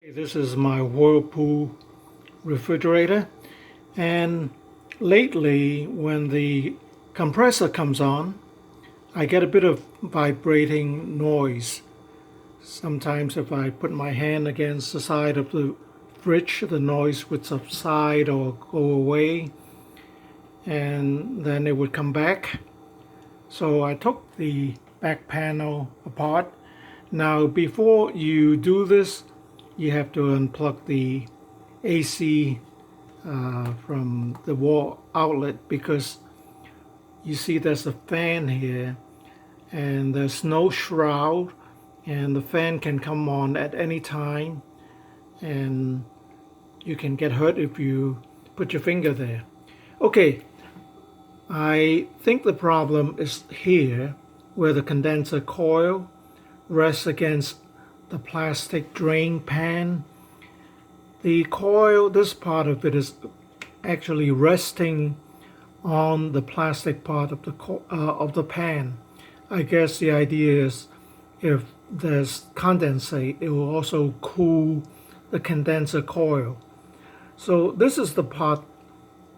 This is my Whirlpool refrigerator, and lately when the compressor comes on, I get a bit of vibrating noise. Sometimes if I put my hand against the side of the fridge, the noise would subside or go away, and then it would come back. So I took the back panel apart. Now before you do this, you have to unplug the AC from the wall outlet, because you see there's a fan here and there's no shroud, and the fan can come on at any time and you can get hurt if you put your finger there. Okay, I think the problem is here where the condenser coil rests against the plastic drain pan. The coil, this part of it, is actually resting on the plastic part of the pan. I guess the idea is if there's condensate, it will also cool the condenser coil. So this is the part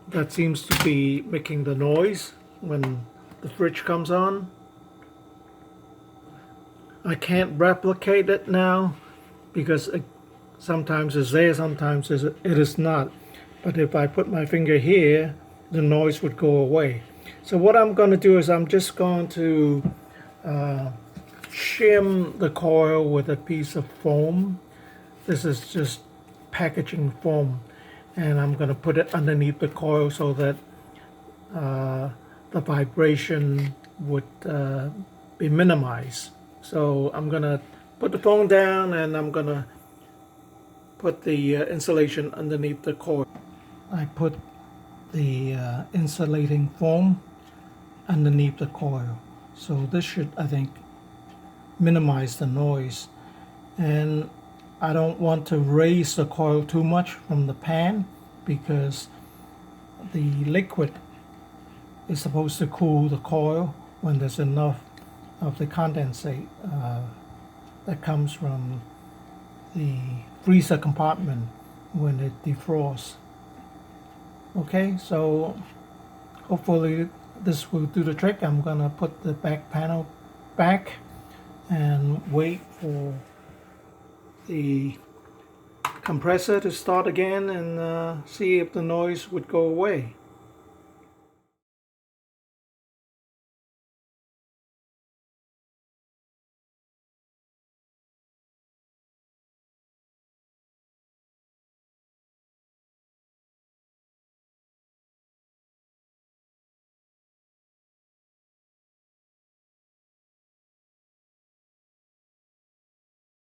that seems to be making the noise when the fridge comes on. I can't replicate it now because sometimes it's there, sometimes it is not. But if I put my finger here, the noise would go away. So what I'm going to do is I'm just going to shim the coil with a piece of foam. This is just packaging foam, and I'm going to put it underneath the coil so that the vibration would be minimized. So I'm going to put the foam down and I'm going to put the insulation underneath the coil. I put the insulating foam underneath the coil. So this should, I think, minimize the noise. And I don't want to raise the coil too much from the pan because the liquid is supposed to cool the coil when there's enough of the condensate that comes from the freezer compartment when it defrosts. Okay, so hopefully this will do the trick. I'm gonna put the back panel back and wait for the compressor to start again and see if the noise would go away.